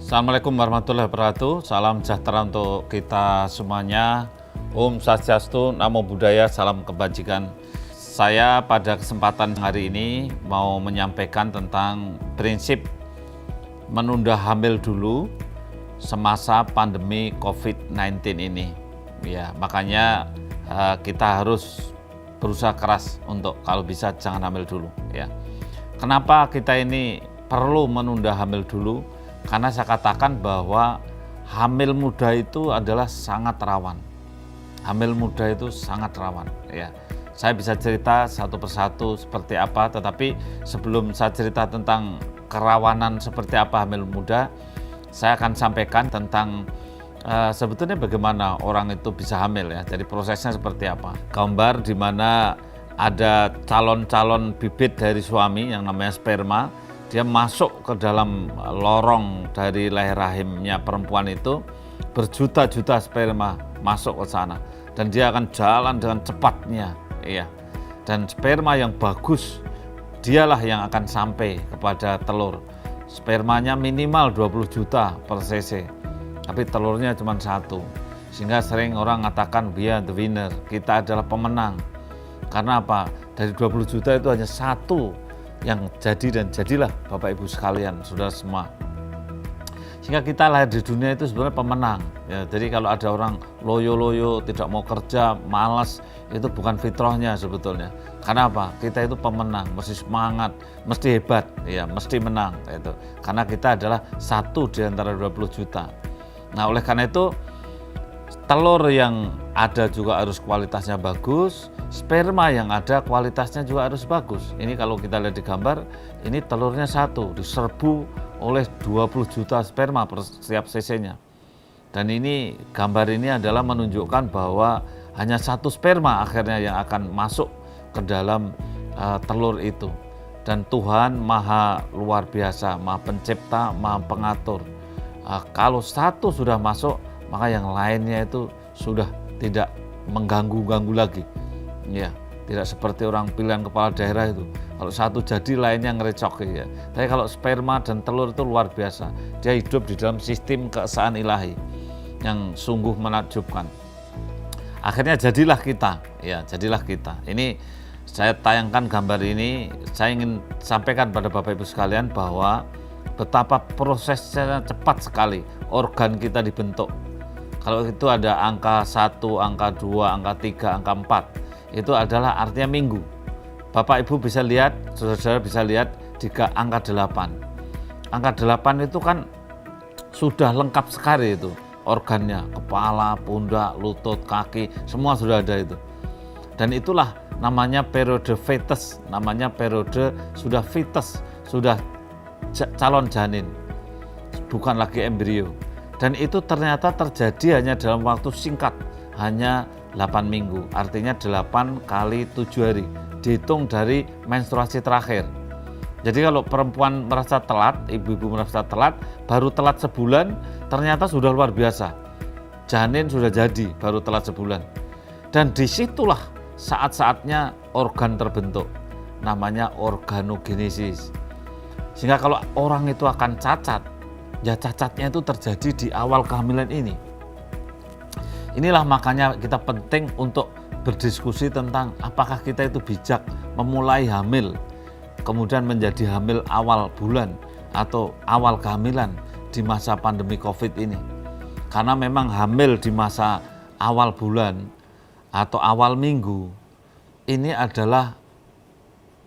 Assalamualaikum warahmatullahi wabarakatuh. Salam sejahtera untuk kita semuanya. Om Swastiastu, Namo Buddhaya, salam kebajikan. Saya pada kesempatan hari ini mau menyampaikan tentang prinsip menunda hamil dulu semasa pandemi COVID-19 ini. Ya, makanya kita harus berusaha keras untuk kalau bisa jangan hamil dulu. Ya. Kenapa kita ini perlu menunda hamil dulu? Karena saya katakan bahwa hamil muda itu adalah sangat rawan. Hamil muda itu sangat rawan. Ya, saya bisa cerita satu persatu seperti apa, tetapi sebelum saya cerita tentang kerawanan seperti apa hamil muda, saya akan sampaikan tentang sebetulnya bagaimana orang itu bisa hamil ya. Jadi prosesnya seperti apa. Gambar di mana ada calon-calon bibit dari suami yang namanya sperma. Dia masuk ke dalam lorong dari leher rahimnya perempuan itu, berjuta-juta sperma masuk ke sana dan dia akan jalan dengan cepatnya, iya. Dan sperma yang bagus dialah yang akan sampai kepada telur. Spermanya minimal 20 juta per cc, tapi telurnya cuma satu. Sehingga sering orang mengatakan we are the winner, kita adalah pemenang. Karena apa? Dari 20 juta itu hanya satu yang jadi, dan jadilah Bapak Ibu sekalian, saudara semua. Sehingga kita lahir di dunia itu sebenarnya pemenang. Ya, jadi kalau ada orang loyo-loyo, tidak mau kerja, malas, itu bukan fitrahnya sebetulnya. Karena apa? Kita itu pemenang, mesti semangat, mesti hebat, ya, mesti menang. Itu. Karena kita adalah satu di antara 20 juta. Nah, oleh karena itu telur yang ada juga harus kualitasnya bagus, sperma yang ada kualitasnya juga harus bagus. Ini kalau kita lihat di gambar, ini telurnya satu, diserbu oleh 20 juta sperma per setiap cc-nya. Dan ini gambar ini adalah menunjukkan bahwa hanya satu sperma akhirnya yang akan masuk ke dalam telur itu. Dan Tuhan maha luar biasa, maha pencipta, maha pengatur. Kalau satu sudah masuk, maka yang lainnya itu sudah tidak mengganggu-ganggu lagi. Ya, tidak seperti orang pilihan kepala daerah itu. Kalau satu jadi lainnya ngerecok ya. Tapi kalau sperma dan telur itu luar biasa. Dia hidup di dalam sistem keesaan ilahi yang sungguh menakjubkan. Akhirnya jadilah kita, ya, jadilah kita. Ini saya tayangkan gambar ini, saya ingin sampaikan pada Bapak Ibu sekalian bahwa betapa prosesnya cepat sekali organ kita dibentuk. Kalau itu ada angka 1, angka 2, angka 3, angka 4, itu adalah artinya minggu. Bapak Ibu bisa lihat, saudara-saudara bisa lihat di angka 8. Angka 8 itu kan sudah lengkap sekali itu organnya, kepala, pundak, lutut, kaki, semua sudah ada itu. Dan itulah namanya periode fetus, namanya periode sudah fetus, sudah calon janin, bukan lagi embrio. Dan itu ternyata terjadi hanya dalam waktu singkat, hanya 8 minggu, artinya 8 kali 7 hari, dihitung dari menstruasi terakhir. Jadi kalau perempuan merasa telat, ibu-ibu merasa telat, baru telat sebulan, ternyata sudah luar biasa. Janin sudah jadi, baru telat sebulan. Dan disitulah saat-saatnya organ terbentuk, namanya organogenesis. Sehingga kalau orang itu akan cacat, ya cacatnya itu terjadi di awal kehamilan ini. Inilah makanya kita penting untuk berdiskusi tentang apakah kita itu bijak memulai hamil, kemudian menjadi hamil awal bulan atau awal kehamilan di masa pandemi COVID ini. Karena memang hamil di masa awal bulan atau awal minggu ini adalah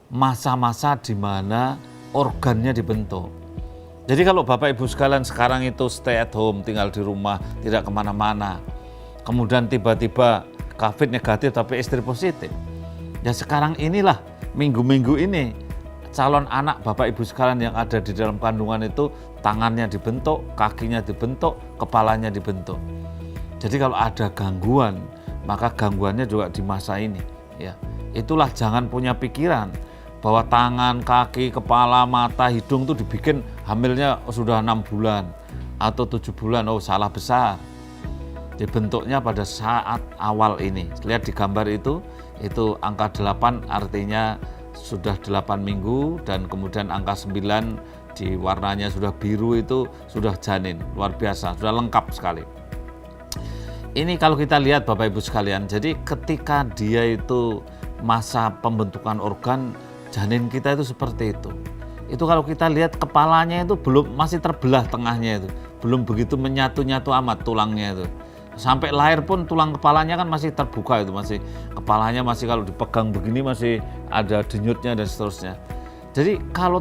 masa-masa di mana organnya dibentuk. Jadi kalau Bapak Ibu sekalian sekarang itu stay at home, tinggal di rumah, tidak kemana-mana, kemudian tiba-tiba COVID negatif tapi istri positif, ya sekarang inilah minggu-minggu ini calon anak Bapak Ibu sekalian yang ada di dalam kandungan itu tangannya dibentuk, kakinya dibentuk, kepalanya dibentuk. Jadi kalau ada gangguan, maka gangguannya juga di masa ini. Ya, itulah jangan punya pikiran bahwa tangan, kaki, kepala, mata, hidung itu dibikin hamilnya sudah 6 bulan atau 7 bulan, oh salah besar. Dibentuknya pada saat awal ini. Lihat di gambar itu angka 8 artinya sudah 8 minggu, dan kemudian angka 9 di warnanya sudah biru itu sudah janin, luar biasa, sudah lengkap sekali. Ini kalau kita lihat Bapak Ibu sekalian, jadi ketika dia itu masa pembentukan organ, janin kita itu seperti itu. Itu kalau kita lihat kepalanya itu masih terbelah tengahnya itu, belum begitu menyatu-nyatu amat tulangnya itu. Sampai lahir pun tulang kepalanya kan masih terbuka itu, masih kepalanya masih kalau dipegang begini masih ada denyutnya dan seterusnya. Jadi kalau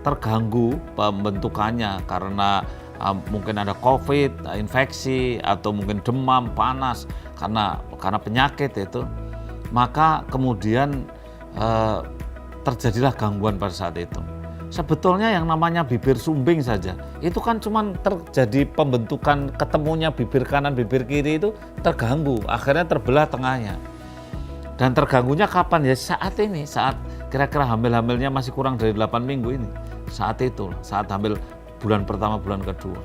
terganggu pembentukannya karena mungkin ada COVID, infeksi, atau mungkin demam, panas karena penyakit itu, maka kemudian terjadilah gangguan pada saat itu. Sebetulnya yang namanya bibir sumbing saja, itu kan cuma terjadi pembentukan ketemunya bibir kanan, bibir kiri itu terganggu, akhirnya terbelah tengahnya. Dan terganggunya kapan? Ya saat ini, saat kira-kira hamil-hamilnya masih kurang dari 8 minggu ini. Saat itu, saat hamil bulan pertama, bulan kedua.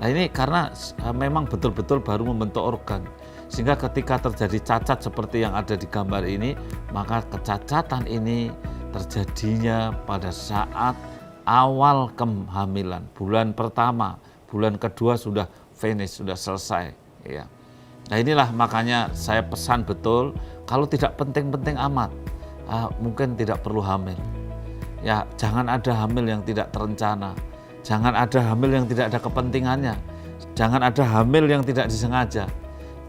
Nah ini karena memang betul-betul baru membentuk organ. Sehingga ketika terjadi cacat seperti yang ada di gambar ini, maka kecacatan ini terjadinya pada saat awal kehamilan. Bulan pertama, bulan kedua sudah finish, sudah selesai. Ya. Nah inilah makanya saya pesan betul, kalau tidak penting-penting amat, mungkin tidak perlu hamil. Ya, jangan ada hamil yang tidak terencana. Jangan ada hamil yang tidak ada kepentingannya. Jangan ada hamil yang tidak disengaja.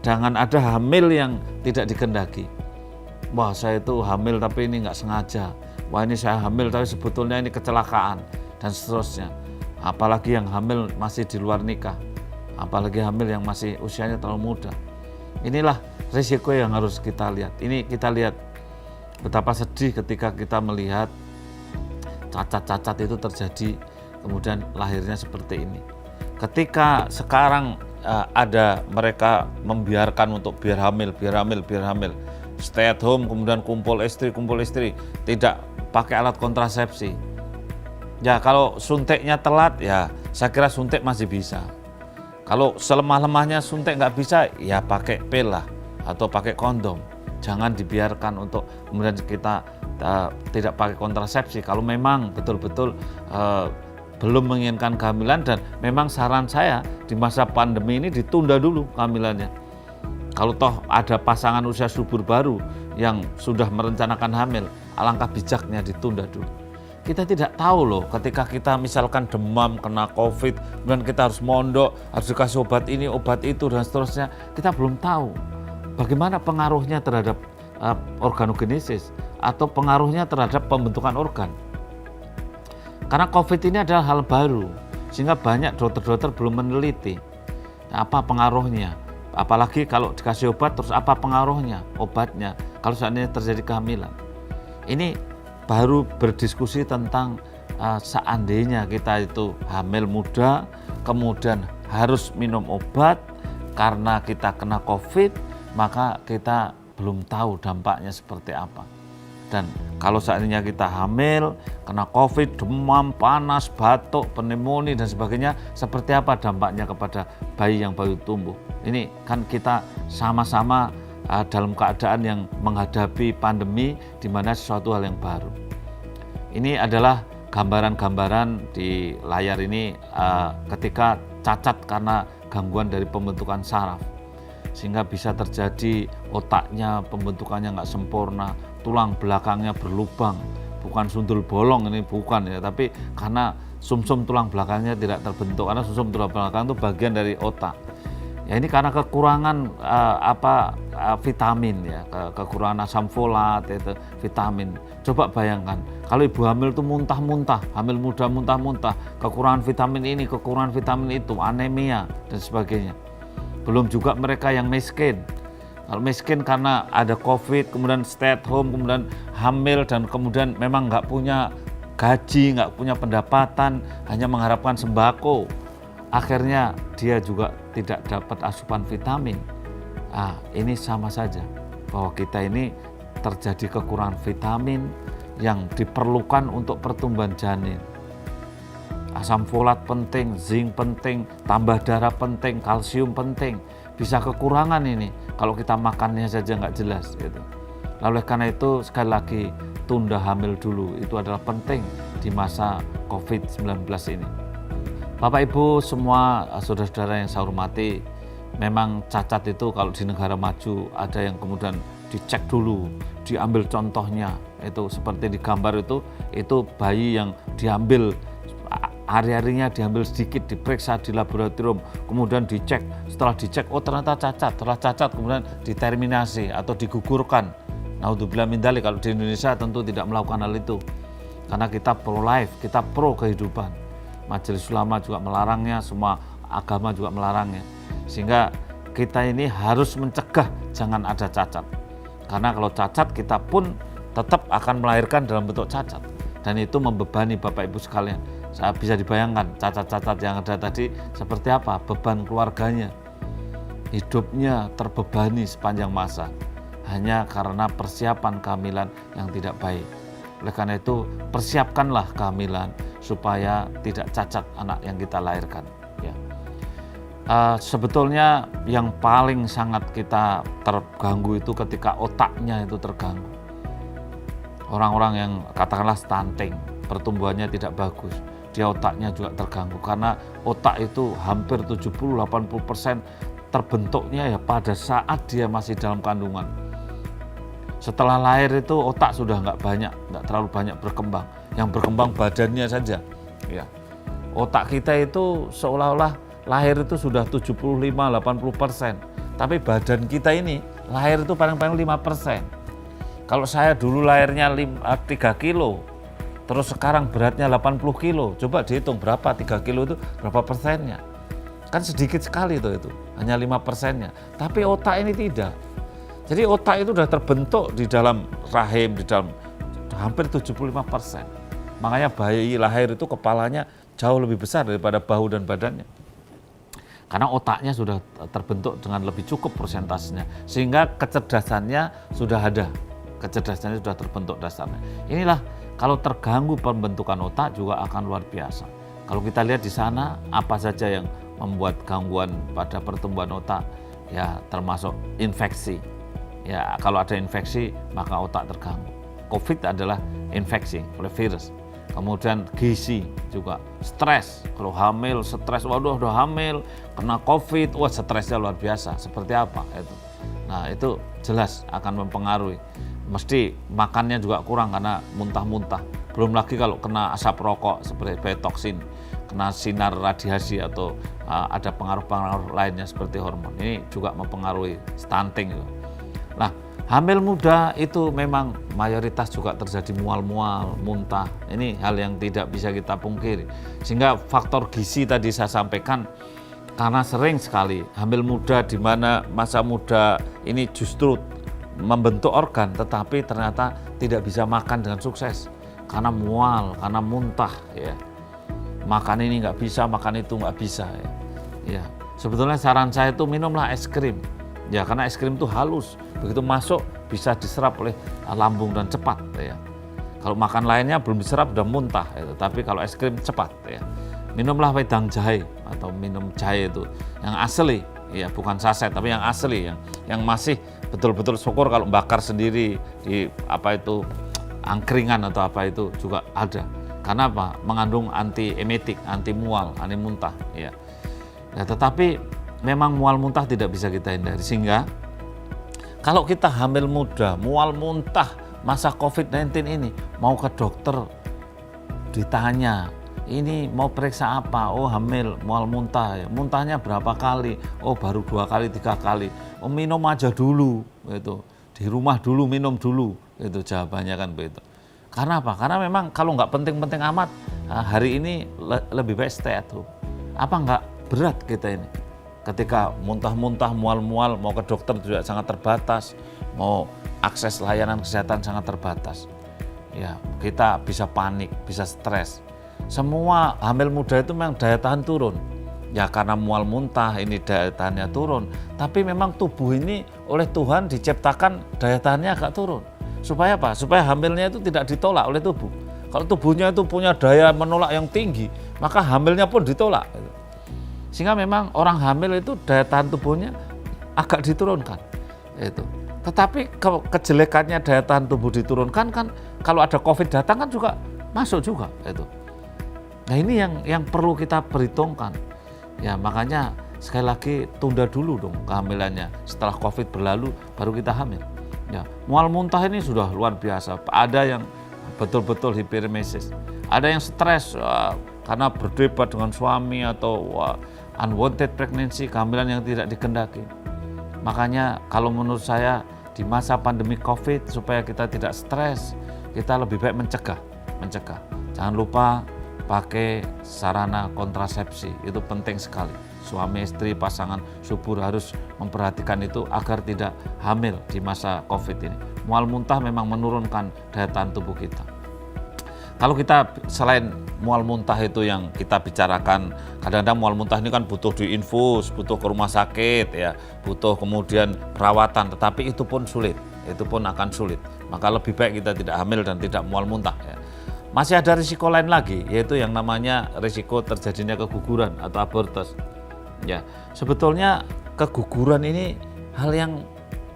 Jangan ada hamil yang tidak dikehendaki. Wah, saya itu hamil tapi ini nggak sengaja. Wah, ini saya hamil tapi sebetulnya ini kecelakaan dan seterusnya. Apalagi yang hamil masih di luar nikah. Apalagi hamil yang masih usianya terlalu muda. Inilah risiko yang harus kita lihat. Ini kita lihat betapa sedih ketika kita melihat cacat-cacat itu terjadi, kemudian lahirnya seperti ini. Ketika sekarang ada mereka membiarkan untuk biar hamil, stay at home, kemudian kumpul istri, tidak pakai alat kontrasepsi. Ya kalau suntiknya telat, ya saya kira suntik masih bisa. Kalau selemah-lemahnya suntik nggak bisa, ya pakai pil lah atau pakai kondom. Jangan dibiarkan untuk kemudian kita tidak pakai kontrasepsi. Kalau memang betul-betul belum menginginkan kehamilan, dan memang saran saya di masa pandemi ini ditunda dulu kehamilannya. Kalau toh ada pasangan usia subur baru yang sudah merencanakan hamil, alangkah bijaknya ditunda dulu. Kita tidak tahu loh, ketika kita misalkan demam, kena COVID, kemudian kita harus mondok, harus dikasih obat ini, obat itu, dan seterusnya. Kita belum tahu bagaimana pengaruhnya terhadap organogenesis atau pengaruhnya terhadap pembentukan organ. Karena COVID ini adalah hal baru, sehingga banyak dokter-dokter belum meneliti apa pengaruhnya. Apalagi kalau dikasih obat, terus apa pengaruhnya obatnya kalau seandainya terjadi kehamilan. Ini baru berdiskusi tentang seandainya kita itu hamil muda, kemudian harus minum obat karena kita kena COVID, maka kita belum tahu dampaknya seperti apa. Dan kalau seandainya kita hamil, kena COVID, demam, panas, batuk, pneumonia dan sebagainya, seperti apa dampaknya kepada bayi yang baru tumbuh. Ini kan kita sama-sama dalam keadaan yang menghadapi pandemi, di mana sesuatu hal yang baru. Ini adalah gambaran-gambaran di layar ini ketika cacat karena gangguan dari pembentukan saraf. Sehingga bisa terjadi otaknya pembentukannya nggak sempurna, tulang belakangnya berlubang, bukan sundul bolong ini bukan ya, tapi karena sumsum tulang belakangnya tidak terbentuk, karena sumsum tulang belakang itu bagian dari otak. Ya ini karena kekurangan vitamin ya, kekurangan asam folat itu vitamin. Coba bayangkan kalau ibu hamil itu muntah-muntah, hamil muda muntah-muntah, kekurangan vitamin ini, kekurangan vitamin itu, anemia dan sebagainya. Belum juga mereka yang miskin. Kalau miskin karena ada COVID, kemudian stay at home, kemudian hamil, dan kemudian memang nggak punya gaji, nggak punya pendapatan, hanya mengharapkan sembako. Akhirnya dia juga tidak dapat asupan vitamin. Ini sama saja bahwa kita ini terjadi kekurangan vitamin yang diperlukan untuk pertumbuhan janin. Asam folat penting, zinc penting, tambah darah penting, kalsium penting. Bisa kekurangan ini kalau kita makannya saja nggak jelas gitu. Lalu karena itu sekali lagi tunda hamil dulu, itu adalah penting di masa COVID-19 ini. Bapak Ibu semua saudara-saudara yang saya hormati, memang cacat itu kalau di negara maju ada yang kemudian dicek dulu, diambil contohnya, itu seperti di gambar itu bayi yang diambil hari-harinya diambil sedikit, diperiksa di laboratorium, kemudian dicek, setelah dicek, oh ternyata cacat, setelah cacat kemudian diterminasi atau digugurkan. Naudzubillah min dzalik, kalau di Indonesia tentu tidak melakukan hal itu, karena kita pro life, kita pro kehidupan. Majelis Ulama juga melarangnya, semua agama juga melarangnya, sehingga kita ini harus mencegah jangan ada cacat, karena kalau cacat kita pun tetap akan melahirkan dalam bentuk cacat, dan itu membebani Bapak Ibu sekalian. Saya bisa dibayangkan cacat-cacat yang ada tadi seperti apa beban keluarganya, hidupnya terbebani sepanjang masa hanya karena persiapan kehamilan yang tidak baik. Oleh karena itu persiapkanlah kehamilan supaya tidak cacat anak yang kita lahirkan. Ya. Sebetulnya yang paling sangat kita terganggu itu ketika otaknya itu terganggu. Orang-orang yang katakanlah stunting, pertumbuhannya tidak bagus, dia otaknya juga terganggu, karena otak itu hampir 70-80% terbentuknya ya pada saat dia masih dalam kandungan. Setelah lahir itu otak sudah nggak terlalu banyak berkembang, yang berkembang badannya saja. Ya. Otak kita itu seolah-olah lahir itu sudah 75-80%, tapi badan kita ini lahir itu paling-paling 5%. Kalau saya dulu lahirnya 3 kilo, terus sekarang beratnya 80 kilo, coba dihitung berapa 3 kilo itu berapa persennya. Kan sedikit sekali itu hanya 5%-nya. Tapi otak ini tidak. Jadi otak itu sudah terbentuk di dalam rahim, di dalam hampir 75%. Makanya bayi lahir itu kepalanya jauh lebih besar daripada bahu dan badannya. Karena otaknya sudah terbentuk dengan lebih cukup persentasenya, sehingga kecerdasannya sudah ada. Kecerdasannya sudah terbentuk dasarnya. Inilah kalau terganggu pembentukan otak juga akan luar biasa. Kalau kita lihat di sana apa saja yang membuat gangguan pada pertumbuhan otak, ya termasuk infeksi. Ya kalau ada infeksi maka otak terganggu. COVID adalah infeksi oleh virus. Kemudian gizi juga, stres. Kalau hamil stres, waduh udah hamil kena COVID, wah stresnya luar biasa. Seperti apa itu? Nah itu jelas akan mempengaruhi. Mesti makannya juga kurang karena muntah-muntah. Belum lagi kalau kena asap rokok seperti toksin, kena sinar radiasi atau ada pengaruh-pengaruh lainnya seperti hormon. Ini juga mempengaruhi stunting. Nah, hamil muda itu memang mayoritas juga terjadi mual-mual, muntah. Ini hal yang tidak bisa kita pungkiri. Sehingga faktor gizi tadi saya sampaikan, karena sering sekali hamil muda di mana masa muda ini justru membentuk organ, tetapi ternyata tidak bisa makan dengan sukses karena mual, karena muntah. Ya. Makan ini nggak bisa, makan itu nggak bisa. Ya. Sebetulnya saran saya itu minumlah es krim. Ya, karena es krim itu halus, begitu masuk bisa diserap oleh lambung dan cepat. Ya. Kalau makan lainnya belum diserap udah muntah, ya. Tapi kalau es krim cepat. Ya. Minumlah wedang jahe atau minum jahe itu yang asli. Ya, bukan saset tapi yang asli, yang masih betul-betul syukur kalau bakar sendiri di angkringan atau apa itu juga ada. Karena apa? Mengandung anti emetik, anti mual, anti muntah. Ya. Nah, tetapi memang mual muntah tidak bisa kita hindari, sehingga kalau kita hamil muda, mual muntah masa COVID-19 ini, mau ke dokter ditanya, ini mau periksa apa? Oh hamil, mual muntah, ya. Muntahnya berapa kali? Oh baru 2 kali, 3 kali. Oh minum aja dulu, gitu. Di rumah dulu, minum dulu, itu jawabannya kan begitu. Karena apa? Karena memang kalau nggak penting-penting amat, hari ini lebih baik stay at home. Apa nggak berat kita ini? Ketika muntah-muntah, mual-mual, mau ke dokter juga sangat terbatas, mau akses layanan kesehatan sangat terbatas. Ya, kita bisa panik, bisa stres. Semua hamil muda itu memang daya tahan turun. Ya karena mual muntah ini daya tahannya turun. Tapi memang tubuh ini oleh Tuhan diciptakan daya tahannya agak turun. Supaya apa? Supaya hamilnya itu tidak ditolak oleh tubuh. Kalau tubuhnya itu punya daya menolak yang tinggi, maka hamilnya pun ditolak. Sehingga memang orang hamil itu daya tahan tubuhnya agak diturunkan. Itu. Tetapi kalau kejelekannya daya tahan tubuh diturunkan kan, kalau ada COVID datang kan juga masuk juga itu. Nah ini yang perlu kita perhitungkan. Ya makanya sekali lagi tunda dulu dong kehamilannya. Setelah COVID berlalu baru kita hamil. Ya, mual muntah ini sudah luar biasa. Ada yang betul-betul hiperemesis. Ada yang stres karena berdebat dengan suami atau unwanted pregnancy, kehamilan yang tidak dikehendaki. Makanya kalau menurut saya di masa pandemi COVID supaya kita tidak stres, kita lebih baik mencegah. Jangan lupa pakai sarana kontrasepsi, itu penting sekali. Suami istri pasangan subur harus memperhatikan itu agar tidak hamil di masa COVID ini. Mual muntah memang menurunkan daya tahan tubuh kita. Kalau kita selain mual muntah itu yang kita bicarakan, kadang-kadang mual muntah ini kan butuh diinfus, butuh ke rumah sakit ya, butuh kemudian perawatan, tetapi itu pun sulit, itu pun akan sulit. Maka lebih baik kita tidak hamil dan tidak mual muntah ya. Masih ada risiko lain lagi, yaitu yang namanya risiko terjadinya keguguran atau abortus. Ya, sebetulnya keguguran ini hal yang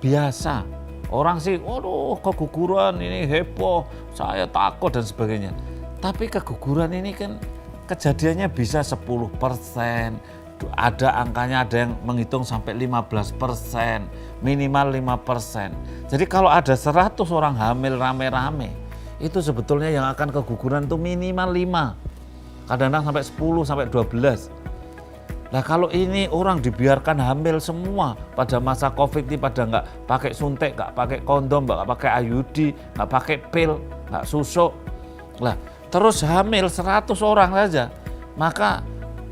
biasa. Orang sih, waduh keguguran ini heboh, saya takut dan sebagainya. Tapi keguguran ini kan kejadiannya bisa 10%, ada angkanya, ada yang menghitung sampai 15%, minimal 5%. Jadi kalau ada 100 orang hamil rame-rame, itu sebetulnya yang akan keguguran itu minimal 5, kadang-kadang sampai 10, sampai 12. Nah kalau ini orang dibiarkan hamil semua pada masa COVID ini, pada nggak pakai suntik, nggak pakai kondom, nggak pakai IUD, nggak pakai pil, nggak susuk, lah terus hamil 100 orang saja, maka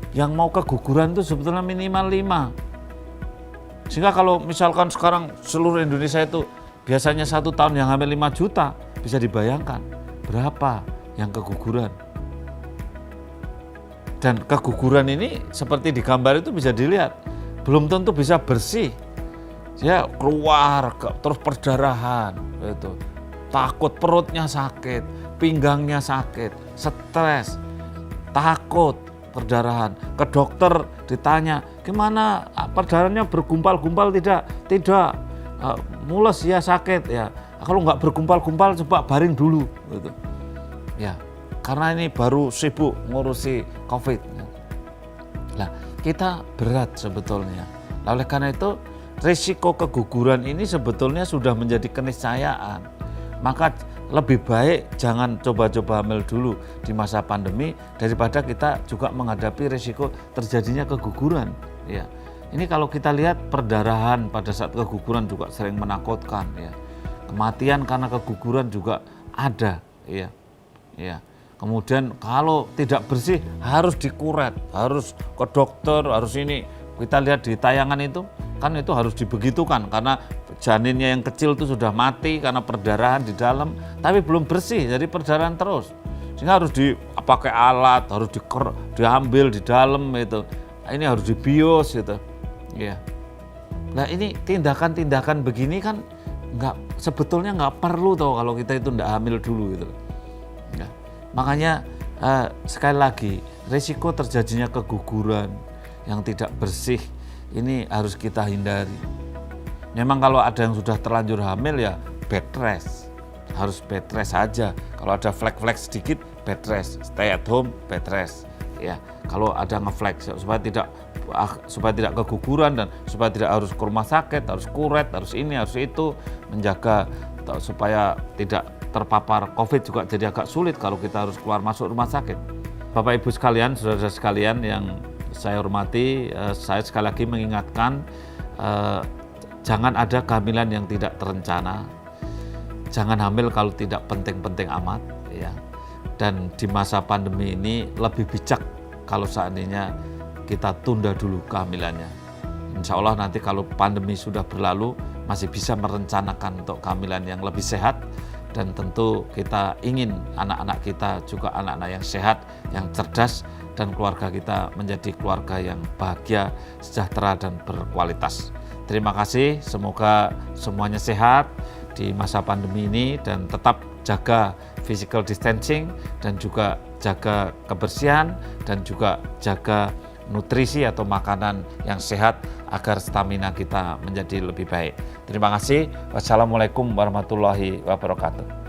yang mau keguguran itu sebetulnya minimal 5. Sehingga kalau misalkan sekarang seluruh Indonesia itu biasanya 1 tahun yang hamil 5 juta, bisa dibayangkan berapa yang keguguran. Dan keguguran ini seperti di gambar itu bisa dilihat, belum tentu bisa bersih. Ya keluar, terus perdarahan, itu. Takut perutnya sakit, pinggangnya sakit, stres, takut perdarahan. Ke dokter ditanya, gimana perdarahannya bergumpal-gumpal tidak? Tidak, mules ya sakit ya. Kalau nggak bergumpal-gumpal coba baring dulu, gitu. Ya. Karena ini baru sibuk ngurusi COVID. Nah, kita berat sebetulnya. Oleh karena itu, risiko keguguran ini sebetulnya sudah menjadi keniscayaan. Maka lebih baik jangan coba-coba hamil dulu di masa pandemi daripada kita juga menghadapi risiko terjadinya keguguran. Ya, ini kalau kita lihat perdarahan pada saat keguguran juga sering menakutkan. Ya, kematian karena keguguran juga ada. Ya. Kemudian kalau tidak bersih harus dikuret, harus ke dokter, harus ini. Kita lihat di tayangan itu, kan itu harus dibegitukan karena janinnya yang kecil itu sudah mati karena perdarahan di dalam, tapi belum bersih, jadi perdarahan terus. Sehingga harus dipakai alat, harus diambil di dalam itu. Ini harus dibius gitu. Ya. Nah ini tindakan-tindakan begini kan sebetulnya nggak perlu tuh kalau kita itu nggak hamil dulu gitu. Ya. Makanya sekali lagi risiko terjadinya keguguran yang tidak bersih ini harus kita hindari. Memang kalau ada yang sudah terlanjur hamil ya bed rest, harus bed rest saja. Kalau ada flek-flek sedikit bed rest, stay at home bed rest. Ya, kalau ada ngeflek supaya tidak keguguran dan supaya tidak harus ke rumah sakit, harus kuret, harus ini, harus itu, menjaga supaya tidak terpapar COVID juga jadi agak sulit kalau kita harus keluar masuk rumah sakit. Bapak Ibu sekalian, saudara-saudara sekalian yang saya hormati, saya sekali lagi mengingatkan jangan ada kehamilan yang tidak terencana. Jangan hamil kalau tidak penting-penting amat ya. Dan di masa pandemi ini lebih bijak kalau seandainya kita tunda dulu kehamilannya. Insya Allah nanti kalau pandemi sudah berlalu masih bisa merencanakan untuk kehamilan yang lebih sehat. Dan tentu kita ingin anak-anak kita juga anak-anak yang sehat, yang cerdas, dan keluarga kita menjadi keluarga yang bahagia, sejahtera, dan berkualitas. Terima kasih, semoga semuanya sehat di masa pandemi ini dan tetap jaga physical distancing dan juga jaga kebersihan dan juga jaga nutrisi atau makanan yang sehat agar stamina kita menjadi lebih baik. Terima kasih. Wassalamualaikum warahmatullahi wabarakatuh.